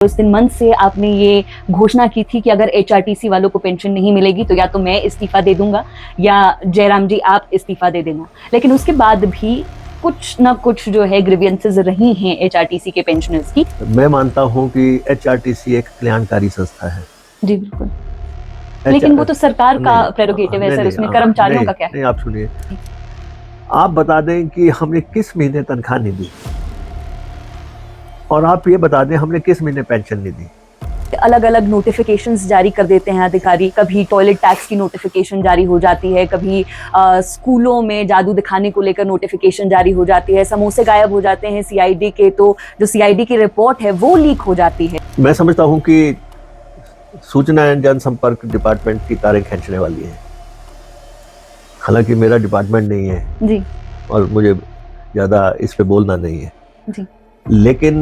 उस दिन मंच से आपने ये घोषणा की थी कि अगर एचआरटीसी वालों को पेंशन नहीं मिलेगी तो या तो मैं इस्तीफा दे दूंगा या जयराम जी आप इस्तीफा दे देना। लेकिन उसके बाद भी कुछ ना कुछ जो है ग्रीवियंसेस रही हैं एचआरटीसी के पेंशनर्स की। मैं मानता हूं कि एचआरटीसी एक कल्याणकारी संस्था है। जी बिल्कुल, लेकिन वो तो सरकार का प्रेरोगेटिव है सर, उसमें कर्मचारियों का क्या है? नहीं, आप सुनिए, आप बता दें कि हमने किस महीने तनख्वाह नहीं दी और आप ये बता दें हमने किस महीने पेंशन नहीं दी। अलग अलग नोटिफिकेशंस जारी कर देते हैं अधिकारी, कभी टॉयलेट टैक्स की नोटिफिकेशन जारी हो जाती है, कभी स्कूलों में जादू दिखाने को लेकर नोटिफिकेशन जारी हो जाती है, समोसे गायब हो जाते हैं सीआईडी के, तो जो सीआईडी की रिपोर्ट है वो लीक हो जाती है। मैं समझता हूं कि सूचना एवं जनसंपर्क डिपार्टमेंट की तारें खींचने वाली है। हालांकि मेरा डिपार्टमेंट नहीं है जी, और मुझे ज्यादा इस पे बोलना नहीं है जी, लेकिन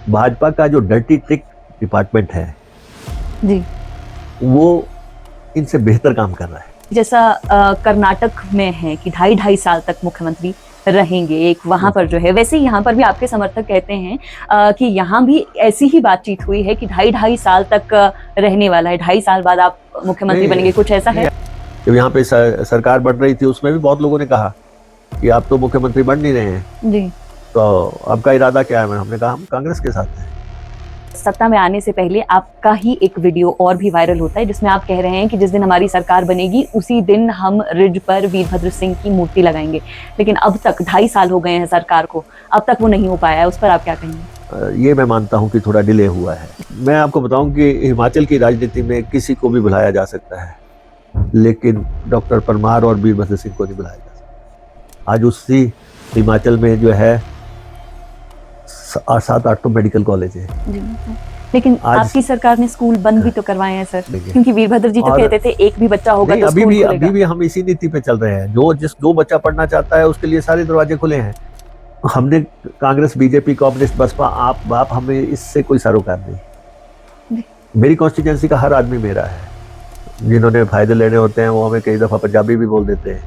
भाजपा का जो डर्टी ट्रिक डिपार्टमेंट है जी, वो इनसे बेहतर काम कर रहा है। जैसा कर्नाटक में है कि 2.5 साल तक मुख्यमंत्री रहेंगे, एक वहां पर जो है, वैसे ही यहाँ पर भी आपके समर्थक कहते हैं कि यहाँ भी ऐसी ही बातचीत हुई है कि 2.5 साल तक रहने वाला है, 2.5 साल बाद आप मुख्यमंत्री बनेंगे, कुछ ऐसा है? जब यहाँ पे सरकार बढ़ रही थी उसमें भी बहुत लोगों ने कहा कि आप तो मुख्यमंत्री बन नहीं रहे हैं जी, तो आपका इरादा क्या है? हमने कहा हम कांग्रेस के साथ हैं। सत्ता में आने से पहले आपका ही एक वीडियो और भी वायरल होता है जिसमें आप कह रहे हैं कि जिस दिन हमारी सरकार बनेगी उसी दिन हम रिज पर वीरभद्र सिंह की मूर्ति लगाएंगे, लेकिन अब तक 2.5 साल हो गए हैं सरकार को, अब तक वो नहीं हो पाया है, उस पर आप क्या कहेंगे? ये मैं मानता हूं कि थोड़ा डिले हुआ है। मैं आपको बताऊं कि हिमाचल की राजनीति में किसी को भी बुलाया जा सकता है लेकिन डॉक्टर परमार और वीरभद्र सिंह को नहीं बुलाया जा सकता। आज उसी हिमाचल में जो है 7-8 तो मेडिकल कॉलेज है। लेकिन आपकी सरकार ने स्कूल बंद भी तो करवाए हैं सर, क्योंकि वीरभद्र जी तो कहते थे एक भी बच्चा होगा तो अभी भी हम इसी नीति पे चल रहे हैं। जो बच्चा पढ़ना चाहता है उसके लिए सारे दरवाजे खुले हैं। हमने कांग्रेस, बीजेपी, कम्युनिस्ट, बसपा, आप बाप, हमें इससे कोई सरोकार नहीं। मेरी कॉन्स्टिट्यूंसी का हर आदमी मेरा है। जिन्होंने फायदे लेने होते हैं वो हमें कई दफा पंजाबी भी बोल देते हैं,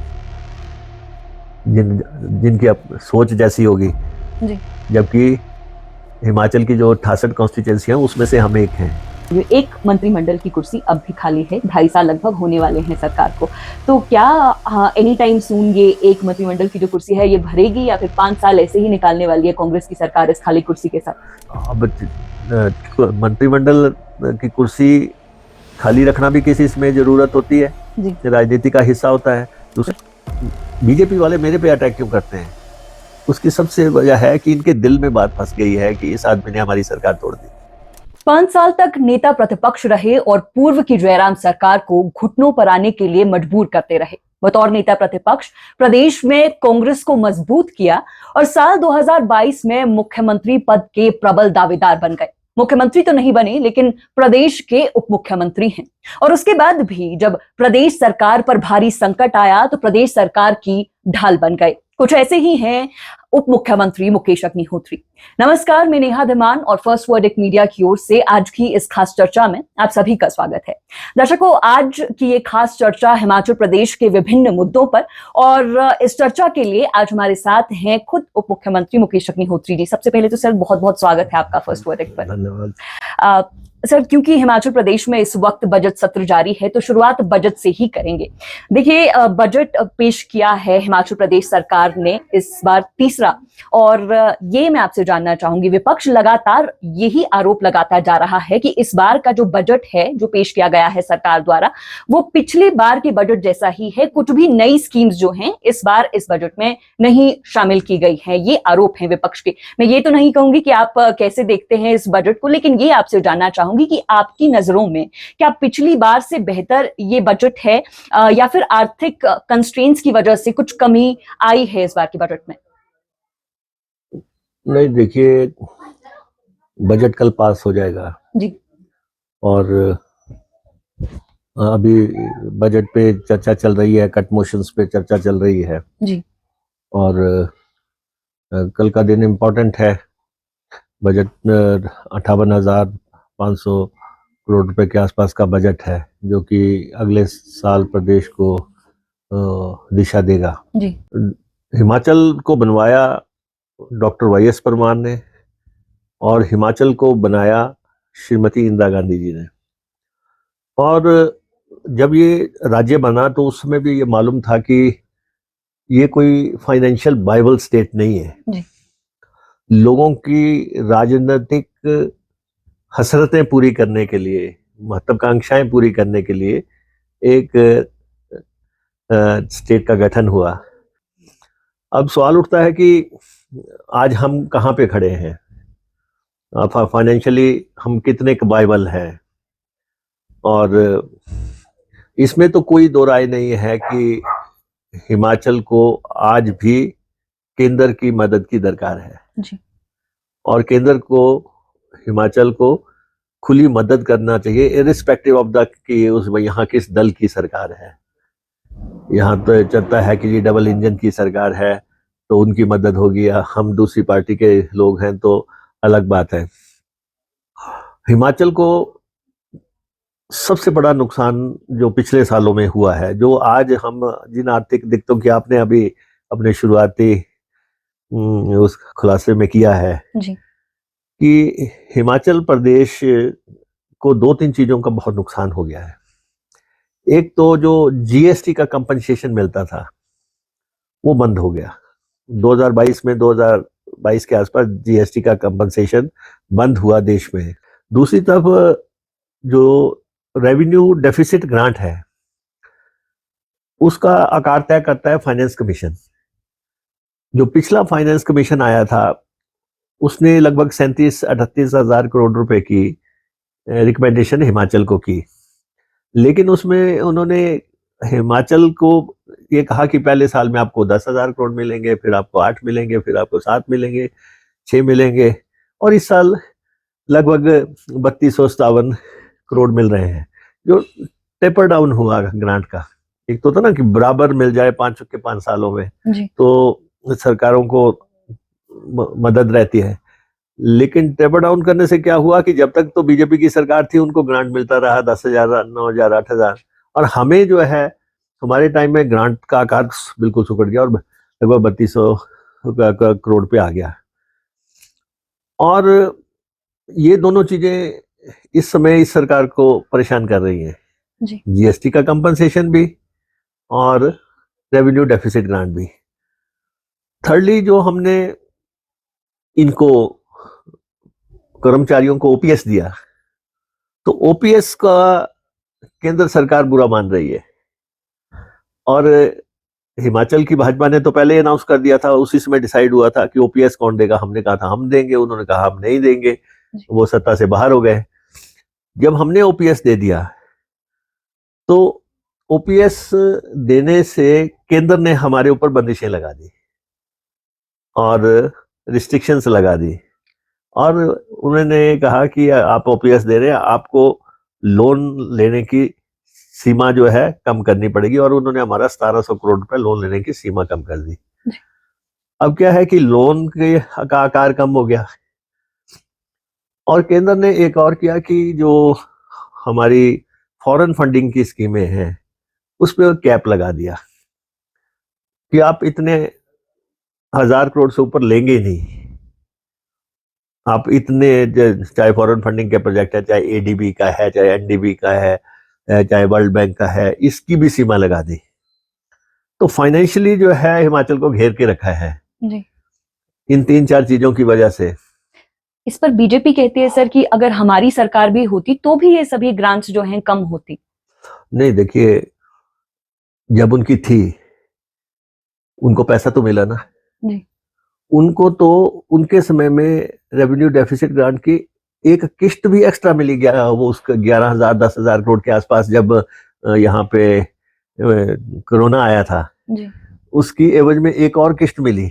जिनकी सोच जैसी होगी। जबकि हिमाचल की जो 68 कॉन्स्टिट्यूंसी है उसमें से हम एक हैं। एक मंत्रिमंडल की कुर्सी अब भी खाली है, 2.5 साल लगभग होने वाले हैं सरकार को, तो क्या एनी टाइम सून ये एक मंत्रिमंडल की जो कुर्सी है ये भरेगी या फिर 5 साल ऐसे ही निकालने वाली है कांग्रेस की सरकार इस खाली कुर्सी के साथ? अब मंत्रिमंडल की कुर्सी खाली रखना भी किसी इसमें जरूरत होती है, राजनीति का हिस्सा होता है। बीजेपी वाले मेरे पे अटैक क्यों करते हैं? उसकी सबसे वजह है कि इनके दिल में बात फंस गई है कि इस आदमी ने हमारी सरकार तोड़ दी। 5 साल तक नेता प्रतिपक्ष रहे और पूर्व की जयराम सरकार को घुटनों पर आने के लिए मजबूर करते रहे। बतौर नेता प्रतिपक्ष प्रदेश में कांग्रेस को मजबूत किया और साल 2022 में मुख्यमंत्री पद के प्रबल दावेदार बन गए। मुख्यमंत्री तो नहीं बने लेकिन प्रदेश के उप मुख्यमंत्री हैं, और उसके बाद भी जब प्रदेश सरकार पर भारी संकट आया तो प्रदेश सरकार की ढाल बन गए। कुछ ऐसे ही हैं उप मुख्यमंत्री मुकेश अग्निहोत्री। नमस्कार, मैं नेहा धीमान और फर्स्ट वर्डिक मीडिया की ओर से आज की इस खास चर्चा में आप सभी का स्वागत है। दर्शकों, आज की ये खास चर्चा हिमाचल प्रदेश के विभिन्न मुद्दों पर, और इस चर्चा के लिए आज हमारे साथ हैं खुद उप मुख्यमंत्री मुकेश अग्निहोत्री जी। सबसे पहले तो सर बहुत बहुत स्वागत है आपका फर्स्ट वर्डिक पर। धन्यवाद सर। क्योंकि हिमाचल प्रदेश में इस वक्त बजट सत्र जारी है तो शुरुआत बजट से ही करेंगे। देखिए, बजट पेश किया है हिमाचल प्रदेश सरकार ने इस बार तीसरा, और ये मैं आपसे जानना चाहूंगी, विपक्ष लगातार यही आरोप लगाता जा रहा है कि इस बार का जो बजट है जो पेश किया गया है सरकार द्वारा वो पिछले बार के बजट जैसा ही है, कुछ भी नई स्कीम्स जो हैं इस बार इस बजट में नहीं शामिल की गई है। ये आरोप है विपक्ष के। मैं ये तो नहीं कहूंगी कि आप कैसे देखते हैं इस बजट को, लेकिन ये आपसे जानना चाहूंगी कि आपकी नजरों में क्या पिछली बार से बेहतर ये बजट है या फिर आर्थिक कंस्ट्रेंट्स की वजह से कुछ कमी आई है इस बार के बजट में? नहीं, देखिए, बजट कल पास हो जाएगा जी, और अभी बजट पे चर्चा चल रही है, कट मोशंस पे चर्चा चल रही है जी, और कल का दिन इम्पोर्टेंट है। बजट 58,500 करोड़ रुपए के आसपास का बजट है जो कि अगले साल प्रदेश को दिशा देगा। जी, हिमाचल को बनवाया डॉक्टर वाई एस परमार ने और हिमाचल को बनाया श्रीमती इंदिरा गांधी जी ने। और जब ये राज्य बना तो उस समय भी ये मालूम था कि ये कोई फाइनेंशियल बाइबल स्टेट नहीं है। जी। लोगों की राजनीतिक हसरतें पूरी करने के लिए, महत्वाकांक्षाएं पूरी करने के लिए एक स्टेट का गठन हुआ। अब सवाल उठता है कि आज हम कहाँ पे खड़े हैं, फाइनेंशियली हम कितने बाइबल हैं। और इसमें तो कोई दो राय नहीं है कि हिमाचल को आज भी केंद्र की मदद की दरकार है। जी। और केंद्र को हिमाचल को खुली मदद करना चाहिए, इरिस्पेक्टिव ऑफ द कि उस यहाँ किस दल की सरकार है। यहाँ तो चलता है कि ये डबल इंजन की सरकार है तो उनकी मदद होगी, या हम दूसरी पार्टी के लोग हैं तो अलग बात है। हिमाचल को सबसे बड़ा नुकसान जो पिछले सालों में हुआ है, जो आज हम जिन आर्थिक दिक्कतों की आपने अभी अपने शुरुआती उस खुलासे में किया है जी। कि हिमाचल प्रदेश को दो तीन चीजों का बहुत नुकसान हो गया है। एक तो जो जीएसटी का कंपनसेशन मिलता था वो बंद हो गया 2022 में। 2022 के आसपास जीएसटी का कंपनसेशन बंद हुआ देश में। दूसरी तरफ जो रेवेन्यू डेफिसिट ग्रांट है उसका आकार तय करता है फाइनेंस कमीशन। जो पिछला फाइनेंस कमीशन आया था उसने लगभग 37-38 हजार करोड़ रुपए की रिकमेंडेशन हिमाचल को की, लेकिन उसमें उन्होंने हिमाचल को ये कहा कि पहले साल में आपको 10,000 करोड़ मिलेंगे, फिर आपको 8 मिलेंगे, फिर आपको 7 मिलेंगे, 6 मिलेंगे, और इस साल लगभग 3257 करोड़ मिल रहे हैं, जो टेपर डाउन हुआ ग्रांट का। एक तो था ना कि बराबर मिल जाए 5 सालों में जी। तो सरकारों को मदद रहती है, लेकिन टेपर डाउन करने से क्या हुआ कि जब तक तो बीजेपी की सरकार थी उनको ग्रांट मिलता रहा 10,000, 9,000, 8,000, और हमें जो है हमारे टाइम में ग्रांट का आकार बिल्कुल सुकड़ गया और लगभग 3200 करोड़ पे आ गया। और ये दोनों चीजें इस समय इस सरकार को परेशान कर रही हैं, जीएसटी का कंपनसेशन भी और रेवेन्यू डेफिसिट ग्रांट भी। थर्डली, जो हमने इनको कर्मचारियों को ओपीएस दिया, तो ओपीएस का केंद्र सरकार बुरा मान रही है। और हिमाचल की भाजपा ने तो पहले ही अनाउंस कर दिया था, उसी समय डिसाइड हुआ था कि ओपीएस कौन देगा। हमने कहा था हम देंगे, उन्होंने कहा हम नहीं देंगे, वो सत्ता से बाहर हो गए। जब हमने ओपीएस दे दिया तो ओपीएस देने से केंद्र ने हमारे ऊपर बंदिशें लगा दी और रिस्ट्रिक्शंस लगा दी, और उन्होंने कहा कि आप ओपीएस दे रहे हैं, आपको लोन लेने की सीमा जो है कम करनी पड़ेगी, और उन्होंने हमारा 1700 करोड़ रुपए लोन लेने की सीमा कम कर दी। अब क्या है कि लोन के का आकार कम हो गया, और केंद्र ने एक और किया कि जो हमारी फॉरेन फंडिंग की स्कीमें हैं उस पर कैप लगा दिया कि आप इतने 1000 करोड़ से ऊपर लेंगे ही नहीं। आप इतने, चाहे फॉरेन फंडिंग के प्रोजेक्ट है, चाहे एडीबी का है, चाहे एनडीबी का है, चाहे वर्ल्ड बैंक का है, इसकी भी सीमा लगा दी। तो फाइनेंशियली जो है हिमाचल को घेर के रखा है जी। इन 3-4 चीजों की वजह से। इस पर बीजेपी कहती है सर कि अगर हमारी सरकार भी होती तो भी ये सभी ग्रांट्स जो हैं कम होती। नहीं, देखिए, जब उनकी थी उनको पैसा तो मिला ना जी। उनको तो उनके समय में रेवेन्यू डेफिसिट ग्रांट की एक किस्त भी एक्स्ट्रा मिली गया, वो उसका 11,000 10,000 करोड़ के आसपास, जब यहाँ पे कोरोना आया था जी। उसकी एवज में एक और किस्त मिली।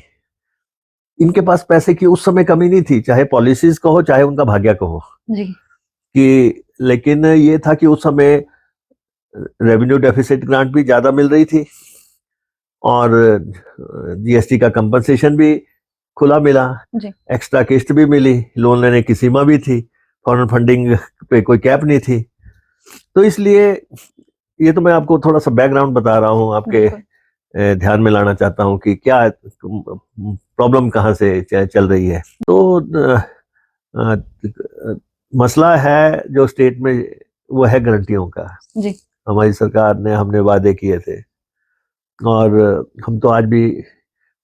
इनके पास पैसे की उस समय कमी नहीं थी, चाहे पॉलिसीज कहो चाहे उनका भाग्य कहो जी। कि, लेकिन ये था कि उस समय रेवेन्यू डेफिसिट ग्रांट भी ज्यादा मिल रही थी और जीएसटी का कंपनसेशन भी खुला मिला, एक्स्ट्रा किस्त भी मिली, लोन लेने की सीमा भी थी, फॉरेन फंडिंग पे कोई कैप नहीं थी। तो इसलिए ये तो मैं आपको थोड़ा सा बैकग्राउंड बता रहा हूँ, आपके ध्यान में लाना चाहता हूँ कि क्या प्रॉब्लम कहाँ से चल रही है। तो मसला है जो स्टेट में, वो है गारंटियों का। जी हमारी सरकार ने, हमने वादे किए थे, और हम तो आज भी,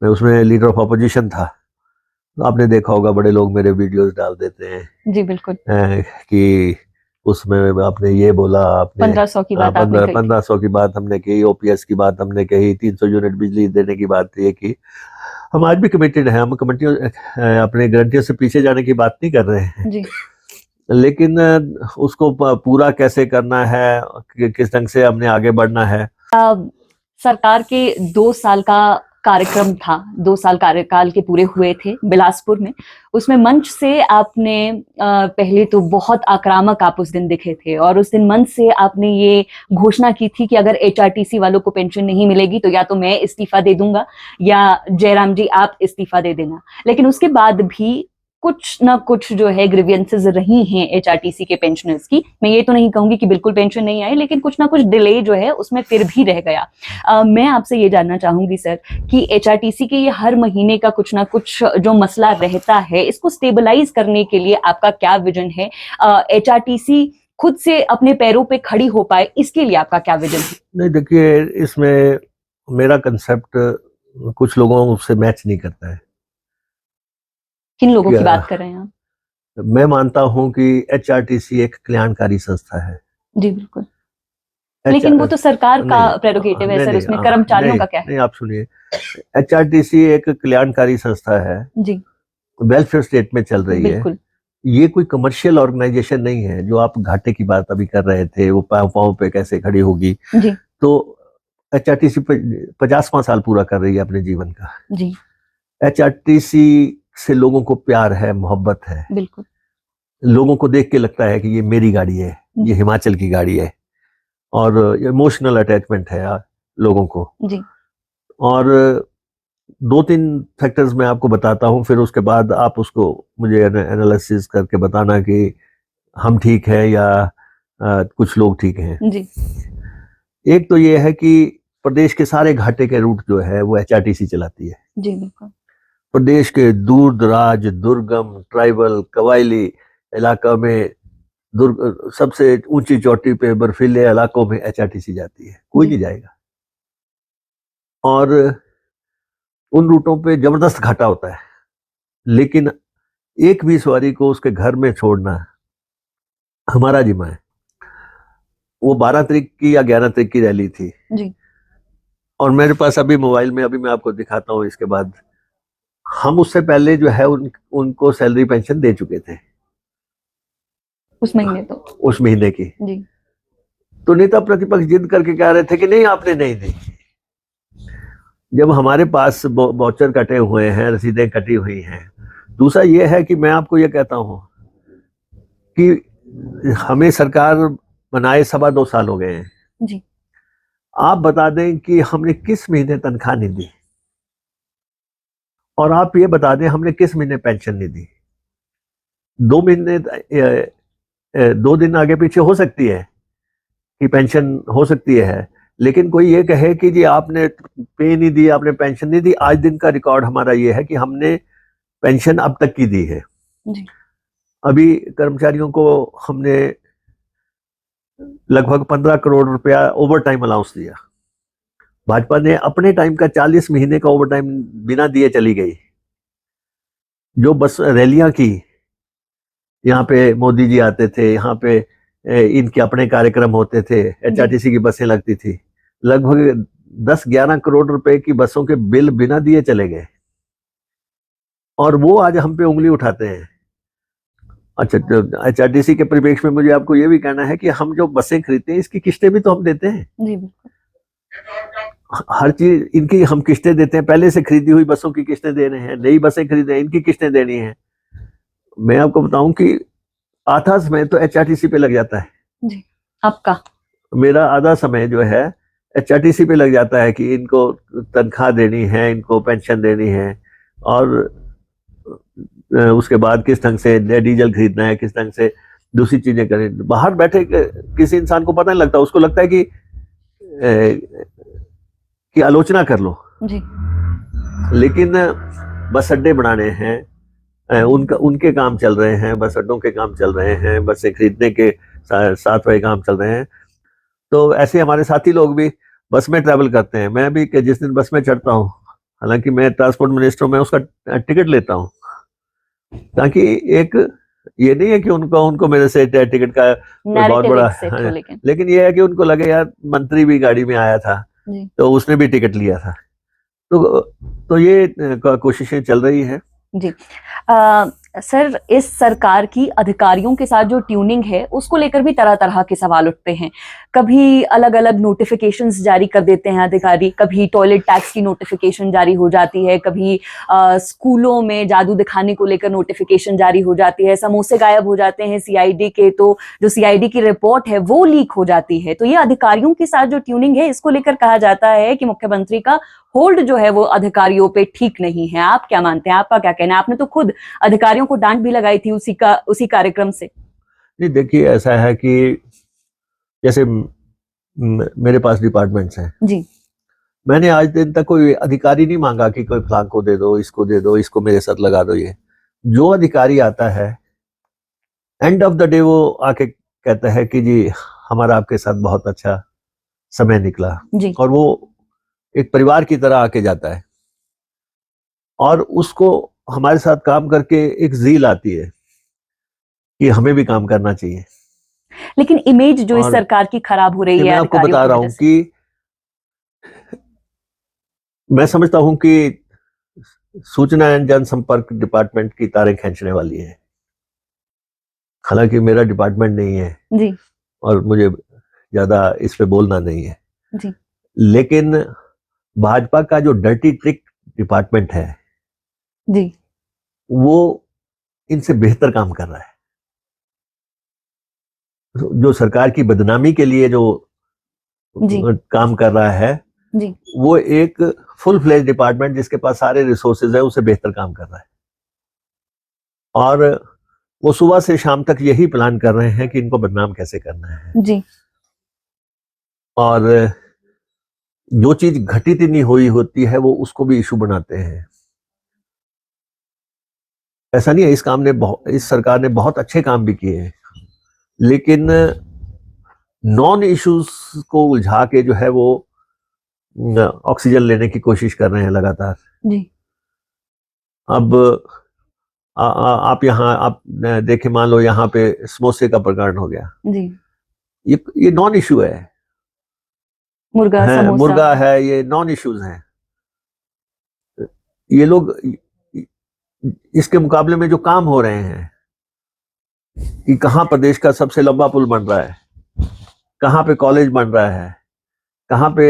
मैं उसमें लीडर ऑफ अपोजिशन था, आपने देखा होगा बड़े लोग मेरे वीडियोस डाल देते हैं जी बिल्कुल। कि उसमें आपने ये बोला, आपने 1500 की बात आपने कही थी। 1500 की बात हमने कही, ओपीएस की बात हमने कही, 300 यूनिट बिजली देने की बात ये की। हम आज भी कमिटेड हैं, हम कमिटियों अपने गारंटियों से पीछे जाने की बात नहीं कर रहे हैं, जी लेकिन उसको पूरा कैसे करना है, किस ढंग से हमने आगे बढ़ना है। सरकार के 2 साल का कार्यक्रम था, 2 साल कार्यकाल के पूरे हुए थे बिलासपुर में। उसमें मंच से आपने पहले तो बहुत आक्रामक आप उस दिन दिखे थे, और उस दिन मंच से आपने ये घोषणा की थी कि अगर एचआरटीसी वालों को पेंशन नहीं मिलेगी तो या तो मैं इस्तीफा दे दूंगा या जयराम जी आप इस्तीफा दे देना। लेकिन उसके बाद भी कुछ ना कुछ जो है ग्रीवियंसेस रही हैं एचआरटीसी के पेंशनर्स की। मैं ये तो नहीं कहूंगी कि बिल्कुल पेंशन नहीं आई, लेकिन कुछ ना कुछ डिले जो है उसमें फिर भी रह गया। मैं आपसे ये जानना चाहूंगी सर कि एचआरटीसी के ये हर महीने का कुछ ना कुछ जो मसला रहता है, इसको स्टेबलाइज करने के लिए आपका क्या विजन है? एचआरटीसी खुद से अपने पैरों पे खड़ी हो पाए, इसके लिए आपका क्या विजन है? नहीं, देखिए, इसमें मेरा कंसेप्ट कुछ लोगों से मैच नहीं करता है। किन लोगों की क्या- बात कर रहे हैं आप? मैं मानता हूं कि एचआरटीसी एक कल्याणकारी संस्था है। जी बिल्कुल, लेकिन वो तो सरकार का नहीं, प्रेरोगेटिव है नहीं, सर, नहीं, उसमें कर्मचारियों नहीं, का क्या है? नहीं, आप सुनिए, एचआरटीसी एक कल्याणकारी संस्था है, जी वेलफेयर स्टेट में चल रही है। बिल्कुल। ये कोई कमर्शियल ऑर्गेनाइजेशन नहीं है। जो आप घाटे की बात अभी कर रहे थे, वो पाँव पे कैसे खड़ी होगी, जी तो एचआरटीसी 50वां साल पूरा कर रही है अपने जीवन का। जी एचआरटीसी से लोगों को प्यार है, मोहब्बत है, बिल्कुल। लोगों को देख के लगता है कि ये मेरी गाड़ी है, ये हिमाचल की गाड़ी है, और इमोशनल अटैचमेंट है लोगों को। जी और 2-3 फैक्टर्स मैं आपको बताता हूँ, फिर उसके बाद आप उसको मुझे एनालिसिस करके बताना कि हम ठीक हैं या कुछ लोग ठीक हैं। जी एक तो ये है कि प्रदेश के सारे घाटे के रूट जो है वो एचआरटीसी चलाती है। जी बिल्कुल। प्रदेश के दूर दराज, दुर्गम, ट्राइबल, कबायली इलाका में, सबसे ऊंची चोटी पे, बर्फीले इलाकों में एचआरटीसी जाती है, कोई जी नहीं जाएगा। और उन रूटों पे जबरदस्त घाटा होता है, लेकिन एक भी सवारी को उसके घर में छोड़ना हमारा जिम्मा है। वो 12 तारीख की या 11 तारीख की रैली थी, जी और मेरे पास अभी मोबाइल में, अभी मैं आपको दिखाता हूँ इसके बाद, हम उससे पहले जो है उनको सैलरी पेंशन दे चुके थे उस महीने तो। उस महीने की। जी तो नेता प्रतिपक्ष जिद करके कह रहे थे कि नहीं, आपने नहीं दी। जब हमारे पास वाउचर कटे हुए हैं, रसीदें कटी हुई हैं। दूसरा ये है कि मैं आपको ये कहता हूं कि हमें सरकार बनाए 2.25 साल हो गए हैं। जी आप बता दें कि हमने किस महीने तनख्वाह नहीं दी, और आप ये बता दें हमने किस महीने पेंशन नहीं दी। 2 महीने, 2 दिन आगे पीछे हो सकती है कि पेंशन हो सकती है, लेकिन कोई ये कहे कि जी आपने पे नहीं दी, आपने पेंशन नहीं दी। आज दिन का रिकॉर्ड हमारा ये है कि हमने पेंशन अब तक की दी है। जी अभी कर्मचारियों को हमने लगभग 15 करोड़ रुपया ओवर टाइम अलाउंस दिया। भाजपा ने अपने टाइम का 40 महीने का ओवर टाइम बिना दिए चली गई। जो बस रैलियां की, यहाँ पे मोदी जी आते थे, यहाँ पे इनके अपने कार्यक्रम होते थे, एचआरटीसी की बसें लगती थी, लगभग 10-11 करोड़ रुपए की बसों के बिल बिना दिए चले गए, और वो आज हम पे उंगली उठाते हैं। अच्छा, एचआरटीसी के परिप्रेक्ष्य में मुझे आपको ये भी कहना है कि हम जो बसें खरीदते हैं, इसकी किस्तें भी तो हम देते हैं। जी बिल्कुल। हर चीज इनकी हम किस्तें देते हैं, पहले से खरीदी हुई बसों की किस्तें दे रहे हैं, नई बसें खरीदे हैं, इनकी किस्तें देनी है। मैं आपको बताऊं कि आधा समय तो एचआरटीसी पे लग जाता है। जी आपका? मेरा आधा समय जो है एचआरटीसी पे लग जाता है कि इनको तनख्वाह देनी है, इनको पेंशन देनी है, और उसके बाद किस ढंग से डीजल खरीदना है, किस ढंग से दूसरी चीजें करें। बाहर बैठे किसी इंसान को पता नहीं लगता, उसको लगता है कि आलोचना कर लो। जी लेकिन बस अड्डे बनाने हैं, उनके काम चल रहे हैं, बस अड्डों के काम चल रहे हैं, बसें खरीदने के साथ वही काम चल रहे हैं। तो ऐसे हमारे साथी लोग भी बस में ट्रैवल करते हैं। मैं भी कि जिस दिन बस में चढ़ता हूँ, हालांकि मैं ट्रांसपोर्ट मिनिस्टर हूं, मैं उसका टिकट लेता हूँ, ताकि एक ये नहीं है कि उनको मेरे से टिकट का कोई बहुत बड़ा है, लेकिन ये है कि उनको लगे यार मंत्री भी गाड़ी में आया था तो उसने भी टिकट लिया था। तो ये कोशिशें चल रही है जी। सर, इस सरकार की अधिकारियों के साथ जो ट्यूनिंग है उसको लेकर भी तरह तरह के सवाल उठते हैं। कभी अलग अलग नोटिफिकेशंस जारी कर देते हैं अधिकारी, कभी टॉयलेट टैक्स की नोटिफिकेशन जारी हो जाती है, कभी स्कूलों में जादू दिखाने को लेकर नोटिफिकेशन जारी हो जाती है, समोसे गायब हो जाते हैं सीआईडी के, तो जो सीआईडी की रिपोर्ट है वो लीक हो जाती है। तो ये अधिकारियों के साथ जो ट्यूनिंग है इसको लेकर कहा जाता है कि मुख्यमंत्री का होल्ड जो है वो अधिकारियों पे ठीक नहीं है। आप क्या मानते हैं, आपका क्या कहना है? आपने तो खुद अधिकारियों को डांट भी लगाई थी उसी कार्यक्रम से। नहीं, देखिए ऐसा है कि जैसे मेरे पास डिपार्टमेंट्स हैं जी, मैंने आज दिन तक कोई अधिकारी नहीं मांगा कि कोई फलां को दे दो, इसको मेरे साथ लगा दो। ये जो अधिकारी आता है एंड ऑफ द डे वो आके कहता है कि जी हमारा आपके साथ बहुत अच्छा समय निकला जी, और वो एक परिवार की तरह आके जाता है और उसको हमारे साथ काम करके एक ज़ील आती है कि हमें भी काम करना चाहिए। लेकिन इमेज जो इस सरकार की खराब हो रही है मैं आपको बता रहा हूं कि मैं समझता हूं कि सूचना एवं जनसंपर्क डिपार्टमेंट की तारें खींचने वाली है। हालांकि मेरा डिपार्टमेंट नहीं है जी, और मुझे ज्यादा इस पे बोलना नहीं है जी, लेकिन भाजपा का जो डर्टी ट्रिक डिपार्टमेंट है जी, वो इनसे बेहतर काम कर रहा है। जो सरकार की बदनामी के लिए जो जी, काम कर रहा है जी, वो एक फुल फ्लेज डिपार्टमेंट जिसके पास सारे रिसोर्सेज है उसे बेहतर काम कर रहा है और वो सुबह से शाम तक यही प्लान कर रहे हैं कि इनको बदनाम कैसे करना है। जी, और जो चीज घटित ही नहीं हुई होती है वो उसको भी इशू बनाते हैं। ऐसा नहीं है, इस सरकार ने बहुत अच्छे काम भी किए हैं लेकिन नॉन इश्यूज को उलझा के जो है वो ऑक्सीजन लेने की कोशिश कर रहे हैं लगातार। जी, अब आप यहाँ आप देखें, मान लो यहाँ पे समोसे का प्रकरण हो गया, जी, ये नॉन इशू है, मुर्गा समोसा, मुर्गा है, ये नॉन इश्यूज हैं। ये लोग इसके मुकाबले में जो काम हो रहे हैं कि कहाँ प्रदेश का सबसे लंबा पुल बन रहा है, कहाँ पे कॉलेज बन रहा है, कहाँ पे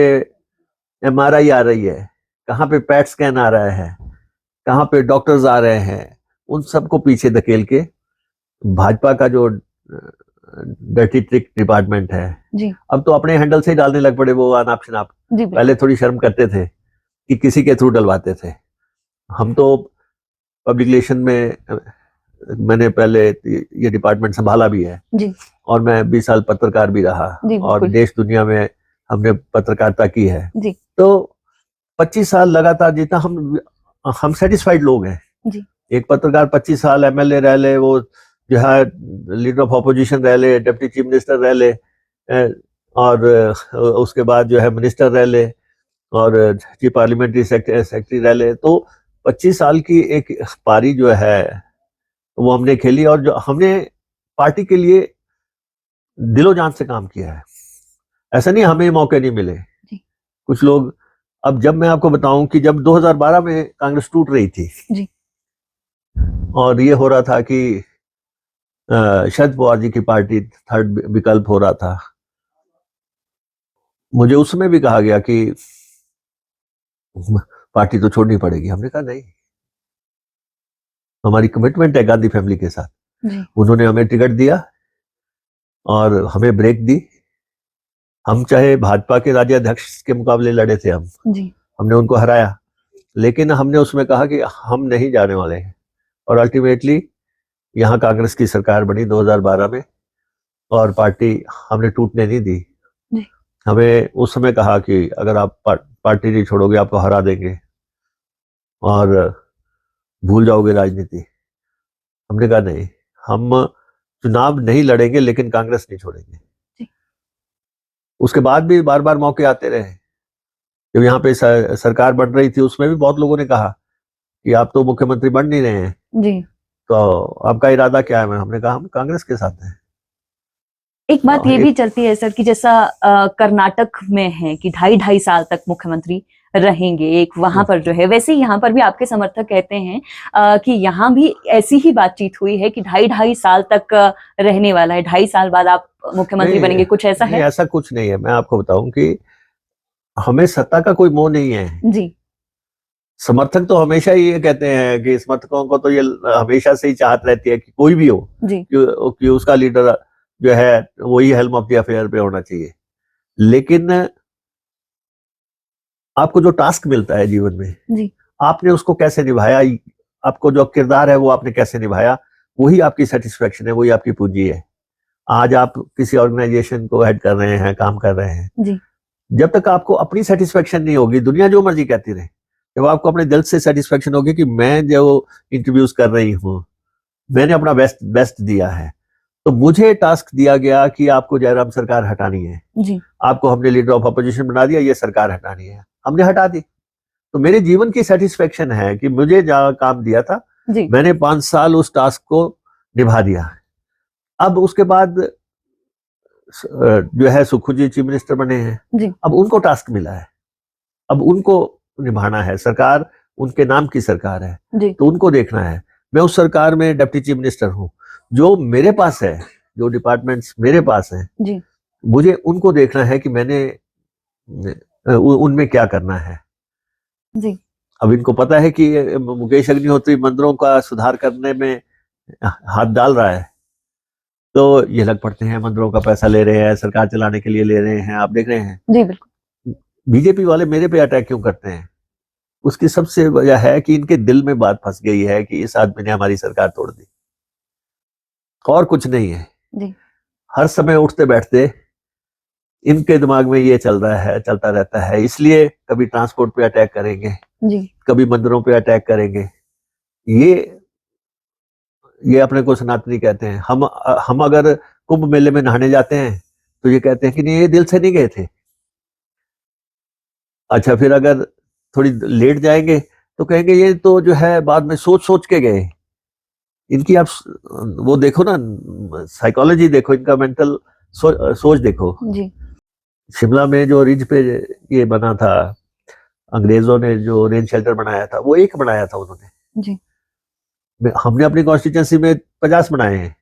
एमआरआई आ रही है, कहाँ पे पैट स्कैन आ रहा है, कहाँ पे डॉक्टर्स आ रहे हैं, उन सबको पीछे धकेल के भाजपा का जो डर्टी ट्रिक डिपार्टमेंट है जी, अब तो अपने हैंडल से ही डालने लग पड़े वो अनाप शनाप। जी, पहले थोड़ी शर्म करते थे कि किसी के थ्रू डलवाते थे। हम तो पब्लिक रिलेशन में मैंने पहले ये डिपार्टमेंट संभाला भी है जी, और मैं 20 साल पत्रकार भी रहा जी, और देश दुनिया में हमने पत्रकारिता की है। जी, तो 25 साल लगातार जितना हम सेटिस्फाइड लोग हैं। जी, एक पत्रकार 25 साल एमएलए रह ले, वो जो है लीडर ऑफ ऑपोजिशन रह ले, डिप्टी चीफ मिनिस्टर रह ले और उसके बाद जो है मिनिस्टर रह ले और चीफ पार्लियामेंट्री सेक्रेटरी रह ले, तो 25 साल की एक पारी जो है वो हमने खेली और जो हमने पार्टी के लिए दिलो जान से काम किया है। ऐसा नहीं हमें मौके नहीं मिले। कुछ लोग, अब जब मैं आपको बताऊं कि जब 2012 में कांग्रेस टूट रही थी जी, और ये हो रहा था कि शरद पवार जी की पार्टी थर्ड विकल्प हो रहा था, मुझे उस समय भी कहा गया कि पार्टी तो छोड़नी पड़ेगी। हमने कहा नहीं, हमारी कमिटमेंट है गांधी फैमिली के साथ। जी, उन्होंने हमें टिकट दिया और हमें ब्रेक दी। हम चाहे भाजपा के राज्याध्यक्ष के मुकाबले लड़े थे, जी, हमने उनको हराया, लेकिन हमने उसमें कहा कि हम नहीं जाने वाले हैं और अल्टीमेटली यहाँ कांग्रेस की सरकार बनी 2012 में और पार्टी हमने टूटने नहीं दी। जी, हमें उस समय कहा कि अगर आप पार्टी नहीं छोड़ोगे आपको हरा देंगे और भूल जाओगे राजनीति। हमने कहा नहीं, हम चुनाव नहीं लड़ेंगे लेकिन कांग्रेस नहीं छोड़ेंगे। जी। उसके बाद भी बार बार मौके आते रहे। जब यहाँ पे सरकार बन रही थी उसमें भी बहुत लोगों ने कहा कि आप तो मुख्यमंत्री बन नहीं रहे हैं, जी। तो आपका इरादा क्या है? हमने कहा हम कांग्रेस के साथ हैं। एक बात ये भी चलती है सर कि जैसा कर्नाटक में है कि 2.5 साल तक मुख्यमंत्री रहेंगे, एक वहां पर जो है, वैसे ही यहाँ पर भी आपके समर्थक कहते हैं कि यहाँ भी ऐसी ही बातचीत हुई है कि 2.5 साल तक रहने वाला है, 2.5 साल बाद आप मुख्यमंत्री बनेंगे, कुछ ऐसा नहीं, है? ऐसा कुछ नहीं है। मैं आपको बताऊं कि हमें सत्ता का कोई मोह नहीं है। जी। समर्थक तो हमेशा ही ये कहते हैं कि समर्थकों को तो ये हमेशा से ही चाहत रहती है कि कोई भी हो जी। कि उसका लीडर जो है वही हेल्म ऑफ द अफेयर पे होना चाहिए। लेकिन आपको जो टास्क मिलता है जीवन में, जी। आपने उसको कैसे निभाया, आपको जो किरदार है वो आपने कैसे निभाया, वही आपकी सेटिस्फेक्शन है, वही आपकी पूंजी है। आज आप किसी ऑर्गेनाइजेशन को हेड कर रहे हैं, काम कर रहे हैं, जी। जब तक आपको अपनी सेटिस्फेक्शन नहीं होगी, दुनिया जो मर्जी कहती रहे, जब आपको अपने दिल से सेटिस्फेक्शन होगी कि मैं जो इंटरव्यूज कर रही हूँ मैंने अपना बेस्ट दिया है, तो मुझे टास्क दिया गया कि आपको जयराम सरकार हटानी है। जी। आपको हमने लीडर ऑफ अपोजिशन बना दिया, ये सरकार हटानी है, हमने हटा दी। तो मेरे जीवन की सेटिस्फेक्शन है कि मुझे जहाँ काम दिया था जी। मैंने 5 साल उस टास्क को निभा दिया। अब उसके बाद जो है सुखू जी चीफ मिनिस्टर बने हैं, जी। अब उनको टास्क मिला है, अब उनको निभाना है। सरकार उनके नाम की सरकार है, जी। तो उनको देखना है। मैं उस सरकार में डिप्टी चीफ मिनिस्टर हूँ। जो मेरे पास है, जो डिपार्टमेंट्स मेरे पास हैं, जी। मुझे उनको देखना है कि मैंने उनमें क्या करना है। जी। अब इनको पता है कि मुकेश अग्निहोत्री मंदिरों का सुधार करने में हाथ डाल रहा है, तो ये लग पड़ते हैं, मंदिरों का पैसा ले रहे हैं, सरकार चलाने के लिए ले रहे हैं। आप देख रहे हैं जी बिल्कुल। बीजेपी वाले मेरे पे अटैक क्यों करते हैं? उसकी सबसे वजह है कि इनके दिल में बात फंस गई है कि इस आदमी ने हमारी सरकार तोड़ दी, और कुछ नहीं है। जी। हर समय उठते बैठते इनके दिमाग में ये चल रहा है, चलता रहता है। इसलिए कभी ट्रांसपोर्ट पे अटैक करेंगे, जी। कभी मंदिरों पे अटैक करेंगे। ये अपने को सनातनी कहते हैं। हम अगर कुंभ मेले में नहाने जाते हैं तो ये कहते हैं कि नहीं, ये दिल से नहीं गए थे। अच्छा, फिर अगर थोड़ी लेट जाएंगे तो कहेंगे ये तो जो है बाद में सोच सोच के गए। इनकी आप वो देखो ना, साइकोलॉजी देखो, इनका मेंटल सोच देखो। जी। शिमला में जो रिज पे ये बना था, अंग्रेजों ने जो रेन शेल्टर बनाया था, वो एक बनाया था उन्होंने। जी। हमने अपनी कॉन्स्टिट्यूंसी में 50 बनाए हैं,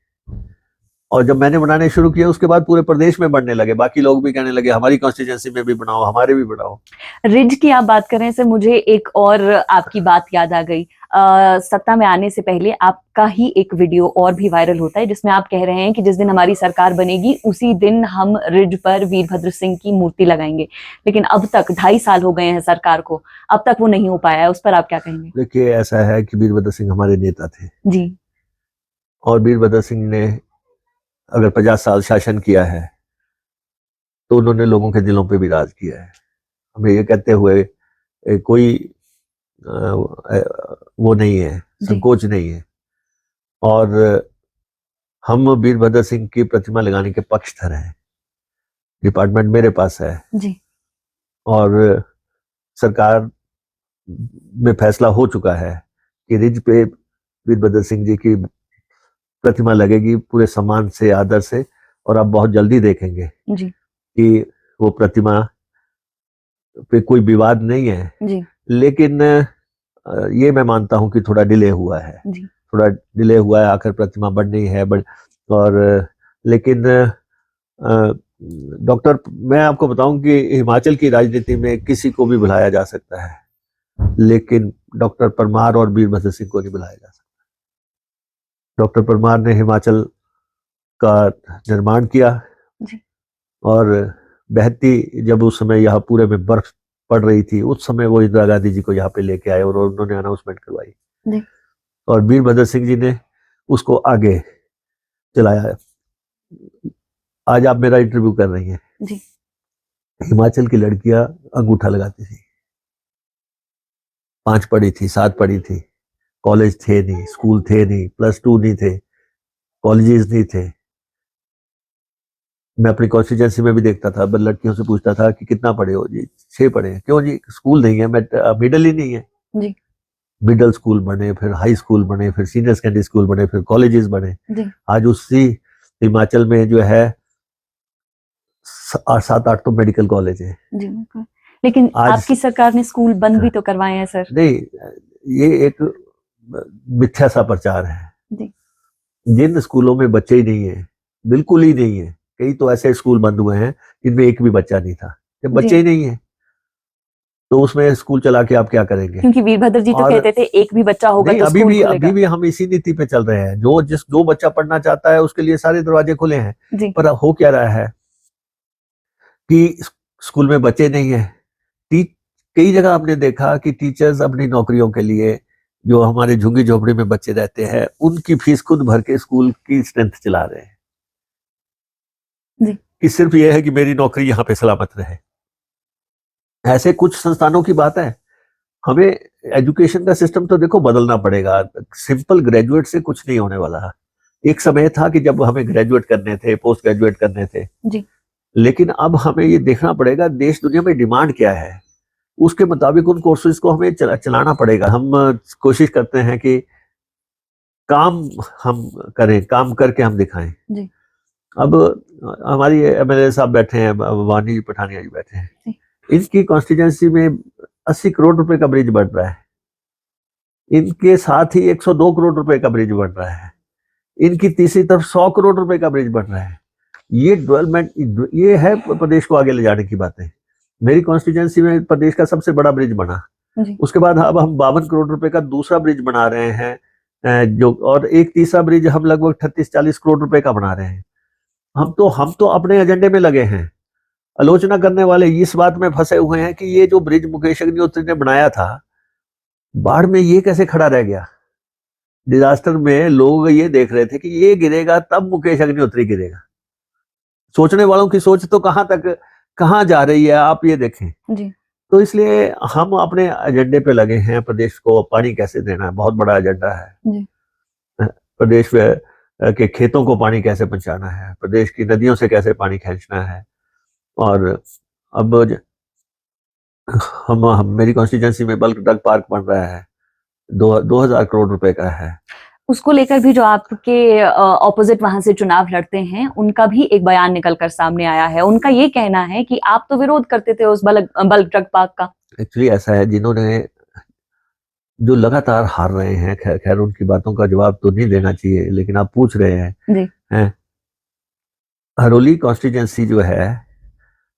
और जब मैंने बनाने शुरू किए उसके बाद पूरे प्रदेश में बनने लगे। बाकी लोग भी कहने लगे हमारी कॉन्स्टिट्यूंसी में भी बनाओ, हमारे भी बनाओ। रिज की आप बात करें सर, मुझे एक और आपकी बात याद आ गई। सत्ता में आने से पहले आपका ही एक वीडियो और भी वायरल होता है जिसमें आप कह रहे हैं कि जिस दिन हमारी सरकार बनेगी उसी दिन हम रिज पर वीरभद्र सिंह की मूर्ति लगाएंगे। लेकिन अब तक 2.5 साल हो गए हैं सरकार को, अब तक वो नहीं हो पाया है, उस पर आप क्या कहेंगे? देखिए, ऐसा है कि वीरभद्र सिंह हमारे नेता थे, जी। और वीरभद्र सिंह ने अगर 50 साल शासन किया है तो उन्होंने लोगों के दिलों पे भी राज किया है। हमें ये कहते हुए कोई वो नहीं है, संकोच नहीं है। और हम वीरभद्र सिंह की प्रतिमा लगाने के पक्षधर हैं। डिपार्टमेंट मेरे पास है जी। और सरकार में फैसला हो चुका है कि रिज पे वीरभद्र सिंह जी की प्रतिमा लगेगी पूरे सम्मान से, आदर से। और आप बहुत जल्दी देखेंगे जी। कि वो प्रतिमा पे कोई विवाद नहीं है। जी। लेकिन ये मैं मानता हूं कि थोड़ा डिले हुआ है, जी। थोड़ा डिले हुआ है, आखिर प्रतिमा बन नहीं है और लेकिन डॉक्टर, मैं आपको बताऊं कि हिमाचल की राजनीति में किसी को भी बुलाया जा सकता है, लेकिन डॉक्टर परमार और वीरभद्र सिंह को नहीं बुलाया जा सकता। डॉक्टर परमार ने हिमाचल का निर्माण किया, जी। और बहती जब उस समय यहाँ पूरे में बर्फ पड़ रही थी, उस समय वो इंदिरा गांधी जी को यहाँ पे लेके आए और उन्होंने अनाउंसमेंट करवाई। जी। और वीरभद्र सिंह जी ने उसको आगे चलाया। आज आप मेरा इंटरव्यू कर रही हैं, जी। हिमाचल की लड़कियां अंगूठा लगाती थी, 5 पढ़ी थी, 7 पढ़ी थी, कॉलेज थे नहीं, स्कूल थे नहीं, +2 नहीं थे, कॉलेजेस नहीं थे। मैं अपनी कॉन्स्टिट्यूंसी में भी देखता था, लड़कियों से पूछता था कि कितना पढ़े हो जी, 6 पढ़े हैं। क्यों जी, स्कूल नहीं है, मिडिल ही नहीं है जी। मिडिल स्कूल बने, फिर हाई स्कूल बने, फिर सीनियर सेकेंडरी स्कूल बने, फिर कॉलेजेस बने जी। आज उसी हिमाचल में जो है 7-8 तो मेडिकल कॉलेज है जी। लेकिन आज। आपकी सरकार ने स्कूल बंद भी तो करवाए हैं सर। नहीं, ये एक मिथ्या सा प्रचार है जी। जिन स्कूलों में बच्चे ही नहीं है, बिल्कुल ही नहीं है, कई तो ऐसे स्कूल बंद हुए हैं जिनमें एक भी बच्चा नहीं था। जब बच्चे ही नहीं है तो उसमें स्कूल चला के आप क्या करेंगे? क्योंकि वीरभद्र जी तो कहते थे एक भी बच्चा होगा नहीं, तो स्कूल खुलेगा। अभी भी हम इसी नीति पे चल रहे हैं। जो बच्चा पढ़ना चाहता है उसके लिए सारे दरवाजे खुले हैं। जी। पर हो क्या रहा है कि स्कूल में बच्चे नहीं है। कई जगह आपने देखा कि टीचर्स अपनी नौकरियों के लिए जो हमारे झुग्गी झोपड़ी में बच्चे रहते हैं उनकी फीस खुद भर के स्कूल की स्ट्रेंथ चला रहे हैं जी। कि सिर्फ ये है कि मेरी नौकरी यहाँ पे सलामत रहे। ऐसे कुछ संस्थानों की बात है। हमें एजुकेशन का सिस्टम तो देखो बदलना पड़ेगा। सिंपल ग्रेजुएट से कुछ नहीं होने वाला। एक समय था कि जब हमें ग्रेजुएट करने थे, पोस्ट ग्रेजुएट करने थे जी। लेकिन अब हमें ये देखना पड़ेगा देश दुनिया में डिमांड क्या है, उसके मुताबिक उन कोर्सेज को हमें चलाना पड़ेगा। हम कोशिश करते हैं कि काम हम करें, काम करके हम दिखाएं। जी। अब हमारी एमएलए साहब बैठे हैं, वानी पठानिया जी बैठे हैं, इनकी कॉन्स्टिट्यूंसी में 80 करोड़ रुपए का ब्रिज बन रहा है। इनके साथ ही 102 करोड़ रुपए का ब्रिज बन रहा है। इनकी तीसरी तरफ 100 करोड़ रुपए का ब्रिज बन रहा है। ये डेवलपमेंट, ये है प्रदेश को आगे ले जाने की बातें। मेरी कॉन्स्टिट्यूंसी में प्रदेश का सबसे बड़ा ब्रिज बना। उसके बाद अब हम 52 करोड़ रुपए का दूसरा ब्रिज बना रहे हैं, जो और एक तीसरा ब्रिज हम लगभग 38-40 करोड़ रुपए का बना रहे हैं। हम तो अपने एजेंडे में लगे हैं। आलोचना करने वाले इस बात में फंसे हुए हैं कि ये जो ब्रिज मुकेश अग्निहोत्री ने बनाया था, बाढ़ में ये कैसे खड़ा रह गया। डिजास्टर में लोग ये देख रहे थे कि ये गिरेगा तब मुकेश अग्निहोत्री गिरेगा। सोचने वालों की सोच तो कहाँ जा रही है, आप ये देखें जी। तो इसलिए हम अपने एजेंडे पे लगे हैं। प्रदेश को पानी कैसे देना है, बहुत बड़ा एजेंडा है जी। प्रदेश के खेतों को पानी कैसे पहुंचाना है, प्रदेश की नदियों से कैसे पानी खींचना है। और अब हम मेरी कॉन्स्टिट्यूंसी में बल्क ड्रग पार्क बन रहा है, 2000 करोड़ रुपए का है। उसको लेकर भी जो आपके ऑपोजिट वहां से चुनाव लड़ते हैं उनका भी एक बयान निकलकर सामने आया है। उनका ये कहना है कि आप तो विरोध करते थे उस बल्क ड्रग पार्क का। एक्चुअली ऐसा है, जिन्होंने जो लगातार हार रहे हैं, खैर उनकी बातों का जवाब तो नहीं देना चाहिए, लेकिन आप पूछ रहे हैं। जी। हरोली कॉन्स्टिट्यूंसी जो है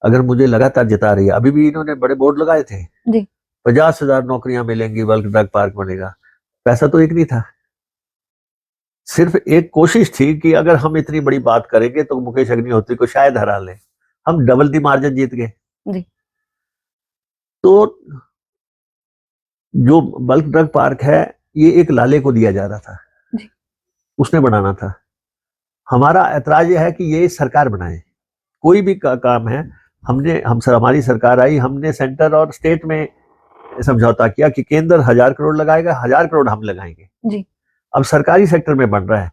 अगर मुझे लगातार जिता रही है, अभी भी इन्होंने बड़े बोर्ड लगाए थे जी। 50,000 नौकरियां मिलेंगी, बल्क ड्रग पार्क बनेगा। पैसा तो एक नहीं था, सिर्फ एक कोशिश थी कि अगर हम इतनी बड़ी बात करेंगे तो मुकेश अग्निहोत्री को शायद हरा लें। हम डबल दी मार्जिन जीत गए। तो जो बल्क ड्रग पार्क है ये एक लाले को दिया जा रहा था जी। उसने बनाना था। हमारा ऐतराज यह है कि ये सरकार बनाए। कोई भी काम है, हमारी सरकार आई, हमने सेंटर और स्टेट में समझौता किया कि केंद्र 1000 करोड़ लगाएगा, 1000 करोड़ हम लगाएंगे जी। अब सरकारी सेक्टर में बन रहा है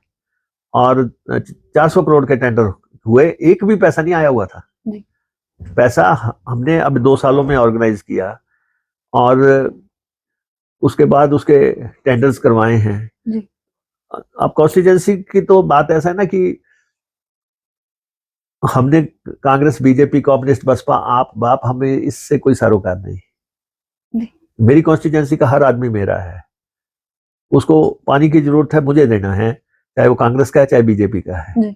और 400 करोड़ के टेंडर हुए, एक भी पैसा नहीं आया हुआ था जी। पैसा हमने अब 2 सालों में ऑर्गेनाइज किया और उसके बाद उसके टेंडर्स करवाए हैं जी। अब कॉन्स्टिट्यूंसी की तो बात ऐसा है ना कि हमने कांग्रेस, बीजेपी, कम्युनिस्ट, बसपा, आप बाप, हमें इससे कोई सरोकार नहीं। मेरी कॉन्स्टिट्यूंसी का हर आदमी मेरा है, उसको पानी की जरूरत है, मुझे देना है, चाहे वो कांग्रेस का है चाहे बीजेपी का है।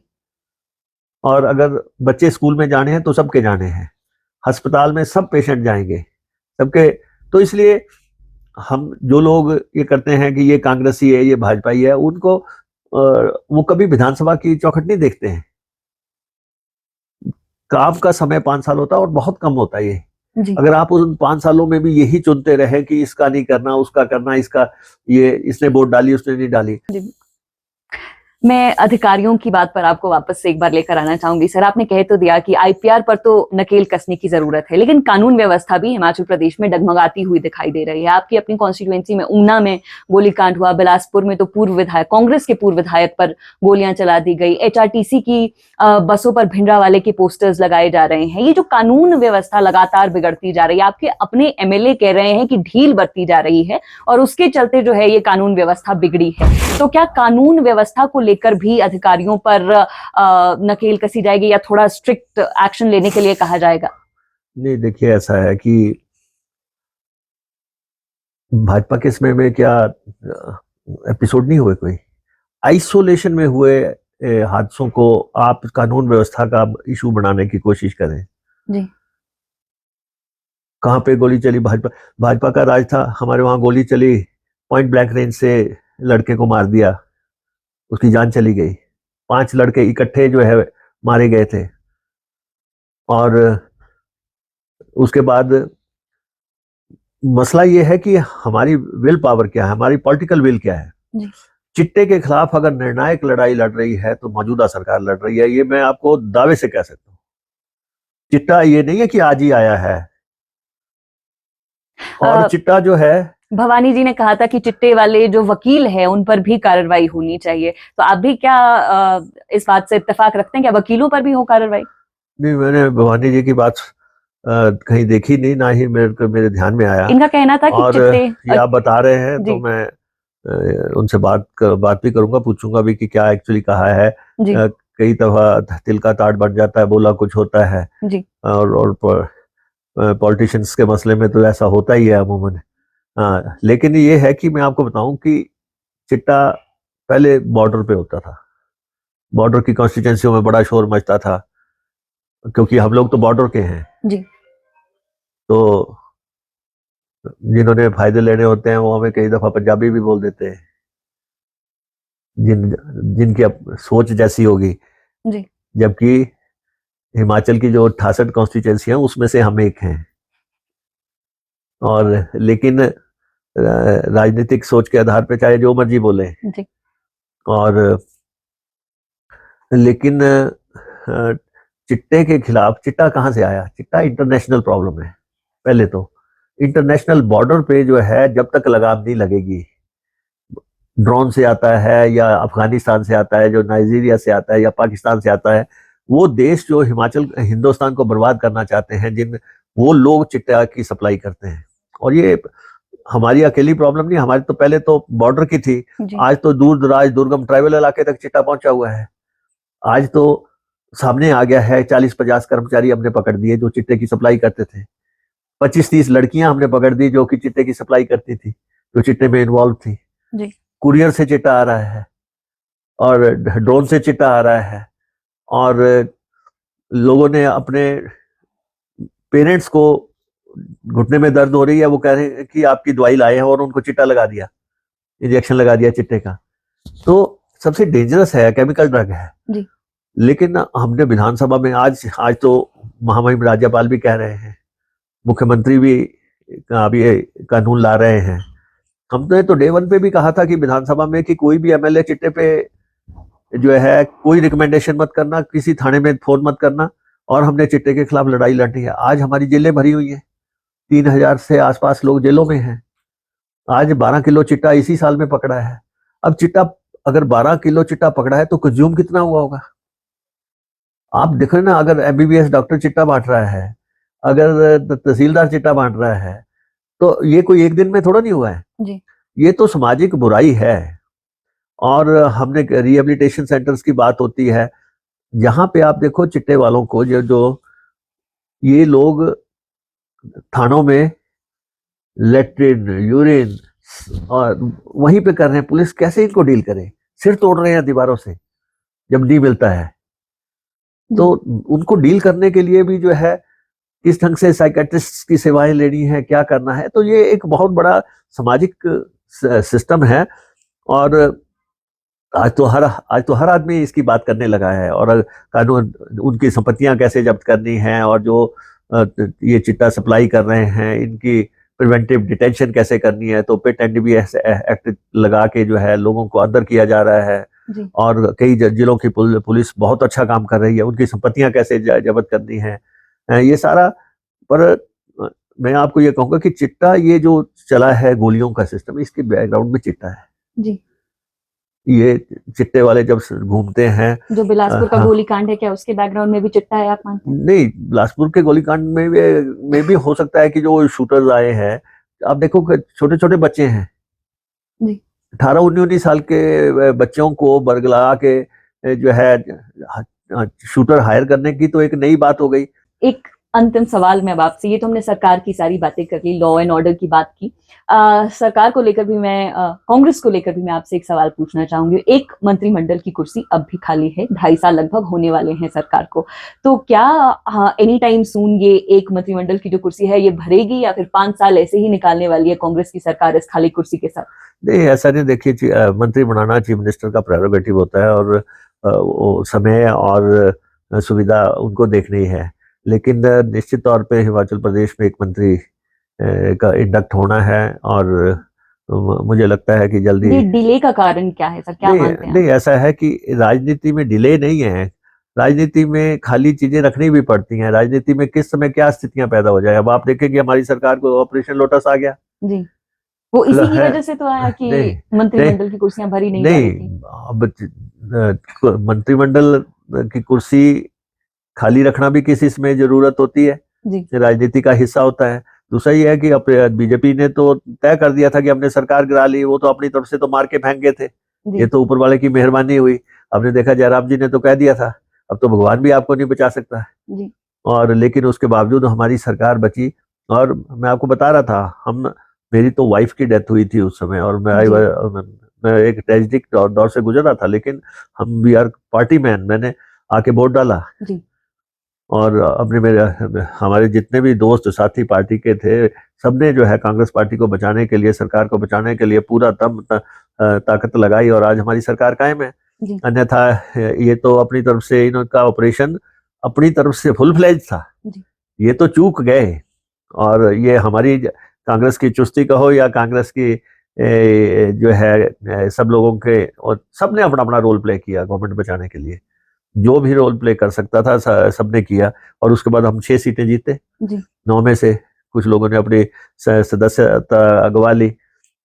और अगर बच्चे स्कूल में जाने हैं तो सबके जाने हैं, अस्पताल में सब पेशेंट जाएंगे सबके। तो इसलिए हम जो लोग ये करते हैं कि ये कांग्रेसी है, ये भाजपाई है, उनको वो कभी विधानसभा की चौखट नहीं देखते हैं। काम का समय 5 साल होता है और बहुत कम होता है ये। अगर आप उन 5 सालों में भी यही चुनते रहे कि इसका नहीं करना, उसका करना, इसका ये इसने वोट डाली, उसने नहीं डाली। मैं अधिकारियों की बात पर आपको वापस से एक बार लेकर आना चाहूंगी। सर, आपने कह तो दिया कि आईपीआर पर तो नकेल कसने की जरूरत है, लेकिन कानून व्यवस्था भी हिमाचल प्रदेश में डगमगाती हुई दिखाई दे रही है। आपकी अपनी कॉन्स्टिट्यूएंसी में ऊना में गोलीकांड हुआ, बिलासपुर में तो पूर्व विधायक, कांग्रेस के पूर्व विधायक पर गोलियां चला दी गई, एचआरटीसी की बसों पर भिंडरावाले के पोस्टर्स लगाए जा रहे हैं। ये जो कानून व्यवस्था लगातार बिगड़ती जा रही है, आपके अपने एमएलए कह रहे हैं कि ढील बरती जा रही है और उसके चलते जो है ये कानून व्यवस्था बिगड़ी है। तो क्या कानून व्यवस्था को लेकर भी अधिकारियों पर नकेल कसी जाएगी या थोड़ा स्ट्रिक्ट एक्शन लेने के लिए कहा जाएगा? नहीं, देखिए ऐसा है कि भाजपा के समय में क्या एपिसोड नहीं हुए, कोई आइसोलेशन में हुए हादसों को आप कानून व्यवस्था का इशू बनाने की कोशिश करें। जी। कहाँ पे गोली चली? भाजपा का राज था, हमारे वहां गोली चली, पॉइंट ब्लैंक रेंज से लड़के को मार दिया, उसकी जान चली गई। 5 लड़के इकट्ठे जो है मारे गए थे। और उसके बाद मसला ये है कि हमारी विल पावर क्या है, हमारी पॉलिटिकल विल क्या है। जी। चिट्टे के खिलाफ अगर निर्णायक लड़ाई लड़ रही है तो मौजूदा सरकार लड़ रही है, ये मैं आपको दावे से कह सकता हूँ। चिट्टा ये नहीं है कि आज ही आया है। और चिट्टा जो है, भवानी जी ने कहा था कि चिट्टे वाले जो वकील हैं उन पर भी कार्रवाई होनी चाहिए, तो आप भी क्या इस बात से इत्तेफाक रखते हैं, क्या वकीलों पर भी हो कार्रवाई? नहीं, मैंने भवानी जी की बात कहीं देखी नहीं, ना ही मेरे ध्यान में आया। इनका कहना था कि और चिट्टे ये आप बता रहे हैं तो जी। मैं उनसे बात भी करूंगा, पूछूंगा भी कि क्या एक्चुअली कहा है। जी। कई दफा तिल का ताड़ बन जाता है, बोला कुछ होता है। जी। और पॉलिटिशियंस के मसले में तो ऐसा होता ही है अमूमन। हाँ, लेकिन ये है कि मैं आपको बताऊं कि चिट्टा पहले बॉर्डर पे होता था, बॉर्डर की कॉन्स्टिट्यूंसियों में बड़ा शोर मचता था, क्योंकि हम लोग तो बॉर्डर के हैं। जी। तो जिन्होंने फायदे लेने होते हैं वो हमें कई दफा पंजाबी भी बोल देते हैं, जिनकी अब सोच जैसी होगी। जी। जबकि हिमाचल की जो 68 कॉन्स्टिट्यूंसी है उसमें से हम एक हैं। और लेकिन राजनीतिक सोच के आधार पे चाहे जो मर्जी बोले। जी। और लेकिन चिट्टे के खिलाफ, चिट्टा कहाँ से आया? चिट्टा इंटरनेशनल प्रॉब्लम है। पहले तो इंटरनेशनल बॉर्डर पे जो है जब तक लगाम नहीं लगेगी, ड्रोन से आता है या अफगानिस्तान से आता है, जो नाइजीरिया से आता है या पाकिस्तान से आता है, वो देश जो हिंदुस्तान को बर्बाद करना चाहते हैं, वो लोग चिट्टा की सप्लाई करते हैं। और ये हमारी अकेली प्रॉब्लम नहीं, हमारी तो पहले तो बॉर्डर की थी, आज तो दूर दराज दुर्गम ट्राइबल इलाके तक चिट्टा पहुंचा हुआ है। आज तो सामने आ गया है, 40-50 कर्मचारी हमने पकड़ दिए जो चिट्टे की सप्लाई करते थे। 25-30 लड़कियां हमने पकड़ दी जो कि चिट्टे की सप्लाई करती थी, जो चिट्टे में इन्वॉल्व थी। जी। कुरियर से चिट्टा आ रहा है और ड्रोन से चिट्टा आ रहा है। और लोगों ने अपने पेरेंट्स को, घुटने में दर्द हो रही है, वो कह रहे हैं कि आपकी दवाई लाए हैं, और उनको चिट्टा लगा दिया, इंजेक्शन लगा दिया चिट्टे का। तो सबसे डेंजरस है, केमिकल ड्रग है। जी। लेकिन हमने विधानसभा में आज तो महामहिम राज्यपाल भी कह रहे हैं, मुख्यमंत्री भी अभी कानून ला रहे हैं। हमने तो डे 1 पे भी कहा था कि विधानसभा में कि कोई भी एमएलए चिट्टे पे जो है कोई रिकमेंडेशन मत करना, किसी थाने में फोन मत करना, और हमने चिट्टे के खिलाफ लड़ाई लड़नी है। आज हमारी जेलें भरी हुई हैं, 3000 से आसपास लोग जेलों में हैं। आज 12 किलो चिट्टा इसी साल में पकड़ा है। अब चिट्टा, अगर 12 किलो चिट्टा पकड़ा है तो कंज्यूम कितना हुआ होगा? आप देख रहे ना, अगर एमबीबीएस डॉक्टर चिट्टा बांट रहा है, अगर तहसीलदार चिट्टा बांट रहा है, तो ये कोई एक दिन में थोड़ा नहीं हुआ है जी। ये तो सामाजिक बुराई है। और हमने रिहेबिलिटेशन सेंटर्स की बात होती है, जहां पे आप देखो चिट्टे वालों को, जो ये लोग थानों में लेट्रिन, यूरिन और वहीं पे कर रहे हैं, पुलिस कैसे इनको डील करे? सिर तोड़ रहे हैं दीवारों से जब नहीं मिलता है। तो उनको डील करने के लिए भी जो है किस ढंग से साइकेट्रिस्ट की सेवाएं लेनी है, क्या करना है, तो ये एक बहुत बड़ा सामाजिक सिस्टम है। और आज तो हर आदमी इसकी बात करने लगा है। और कानून, उनकी संपत्तियां कैसे जब्त करनी है, और जो ये चिट्टा सप्लाई कर रहे हैं इनकी प्रिवेंटिव डिटेंशन कैसे करनी है, तो पिट एंड एनडीपीएस एक्ट लगा के जो है लोगों को अंदर किया जा रहा है। जी। और कई जिलों की पुलिस बहुत अच्छा काम कर रही है, उनकी संपत्तियां कैसे जब्त करनी है, ये सारा। पर मैं आपको ये कहूंगा कि चिट्टा, ये जो चला है गोलियों का सिस्टम, इसके बैकग्राउंड में चिट्टा है। जी। ये चिट्टे वाले जब घूमते हैं, जो बिलासपुर का हाँ, गोलीकांड है, क्या उसके बैकग्राउंड में भी चिट्टा है, आप मानते हैं? नहीं, बिलासपुर के गोलीकांड में भी हो सकता है कि जो शूटर्स आए हैं, आप देखो छोटे छोटे बच्चे हैं, जी। 18-19 साल के बच्चों को बरगला के जो है शूटर हायर करने की तो एक नई बात हो गई। एक अंतिम सवाल मैं अब आपसे, ये तो हमने सरकार की सारी बातें कर ली, लॉ एंड ऑर्डर की बात की, सरकार को लेकर भी मैं, कांग्रेस को लेकर भी मैं आपसे एक सवाल पूछना चाहूंगी। एक मंत्रिमंडल की कुर्सी अब भी खाली है, 2.5 साल लगभग होने वाले हैं सरकार को, तो क्या एनी टाइम सून ये एक मंत्रिमंडल की जो कुर्सी है ये भरेगी, या फिर 5 साल ऐसे ही निकालने वाली है कांग्रेस की सरकार इस खाली कुर्सी के साथ? नहीं, ऐसा नहीं। देखिए, मंत्री बनाना चीफ मिनिस्टर का प्रेरोगेटिव होता है, और वो समय और सुविधा उनको देखनी है। लेकिन निश्चित तौर पे हिमाचल प्रदेश में एक मंत्री का इंडक्ट होना है, और मुझे लगता है कि जल्दी। ये डिले का कारण क्या है सर, क्या नहीं मानते हैं नहीं, ऐसा है कि राजनीति में डिले नहीं है। राजनीति में खाली चीजें रखनी भी पड़ती हैं। राजनीति में किस समय क्या स्थितियां पैदा हो जाए। अब आप देखें कि हमारी सरकार को ऑपरेशन लोटस आ गया। जी, वो इसी की है, वजह से तो आया कि नहीं मंत्रिमंडल की कुर्सियां भरी नहीं जा रही थी। अब मंत्रिमंडल की कुर्सी खाली रखना भी किसी समय जरूरत होती है, जी। राजनीति का हिस्सा होता है। दूसरा ये है कि बीजेपी ने तो तय कर दिया था कि हमने सरकार गिरा ली, वो तो अपनी तरफ से तो मार के फेंक गए थे। ये तो ऊपर वाले की मेहरबानी हुई। हमने देखा जयराम जी ने तो कह दिया था, अब तो भगवान भी आपको नहीं बचा सकता है। जी। और लेकिन उसके बावजूद हमारी सरकार बची। और मैं आपको बता रहा था, मेरी तो वाइफ की डेथ हुई थी उस समय, और मैं एक ट्रेजिक दौर से गुजर रहा था, लेकिन वी आर पार्टी मैन, मैंने आके वोट डाला। जी। और हमारे जितने भी दोस्त साथी पार्टी के थे, सबने जो है कांग्रेस पार्टी को बचाने के लिए, सरकार को बचाने के लिए पूरा ताकत लगाई, और आज हमारी सरकार कायम है। अन्यथा ये तो अपनी तरफ से इनका ऑपरेशन अपनी तरफ से फुल फ्लेज था। ये तो चूक गए, और ये हमारी कांग्रेस की चुस्ती कहो या कांग्रेस की जो है सब लोगों के, और सबने अपना अपना रोल प्ले किया गवर्नमेंट बचाने के लिए। जो भी रोल प्ले कर सकता था सबने किया, और उसके बाद हम 6 सीटें जीते। 9 में से कुछ लोगों ने अपनी सदस्यता अगवा ली।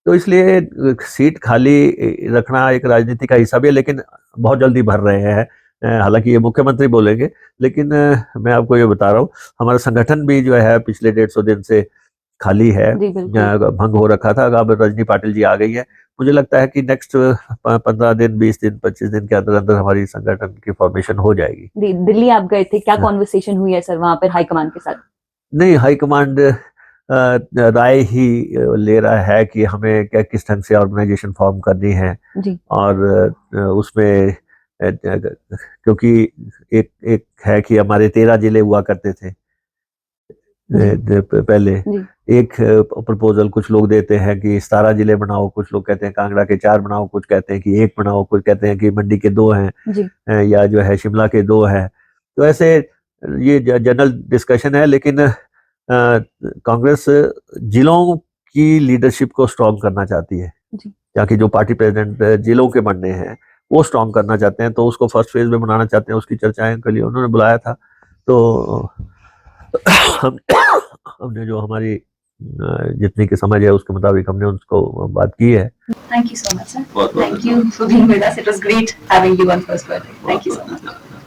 तो इसलिए सीट खाली रखना एक राजनीति का हिस्सा भी है, लेकिन बहुत जल्दी भर रहे हैं। हालांकि ये मुख्यमंत्री बोलेंगे, लेकिन मैं आपको ये बता रहा हूँ, हमारा संगठन भी जो है पिछले 150 दिन से खाली है, भंग हो रखा था। अब रजनी पाटिल जी आ गई है। मुझे लगता है कि नेक्स्ट 15 दिन, 20 दिन, 25 दिन के अंदर अंदर हमारी संगठन की फॉर्मेशन हो जाएगी। दिल्ली आप गए थे, क्या कॉन्वर्सेशन हुई है सर वहां पर हाईकमान के साथ? नहीं, हाईकमांड राय ही ले रहा है कि हमें किस ढंग से ऑर्गेनाइजेशन फॉर्म करनी है। और उसमें क्योंकि एक है कि हमारे 13 जिले हुआ करते थे पहले। एक प्रपोजल कुछ लोग देते हैं कि 17 जिले बनाओ, कुछ लोग कहते हैं कांगड़ा के 4 बनाओ, कुछ कहते हैं कि 1 बनाओ, कुछ कहते हैं कि मंडी के 2 हैं, या जो है शिमला के 2 हैं। तो ऐसे ये जनरल डिस्कशन है, लेकिन कांग्रेस जिलों की लीडरशिप को स्ट्रॉन्ग करना चाहती है, ताकि जो पार्टी प्रेसिडेंट जिलों के बनने हैं वो स्ट्रॉन्ग करना चाहते हैं। तो उसको फर्स्ट फेज में बनाना चाहते हैं, उसकी चर्चाएं के लिए उन्होंने बुलाया था। तो हमने जो हमारी जितनी की समझ है उसके मुताबिक हमने उसको बात की है। Thank you so much, sir. Thank you for being with us. It was great having you on First Verdict. Thank you so much.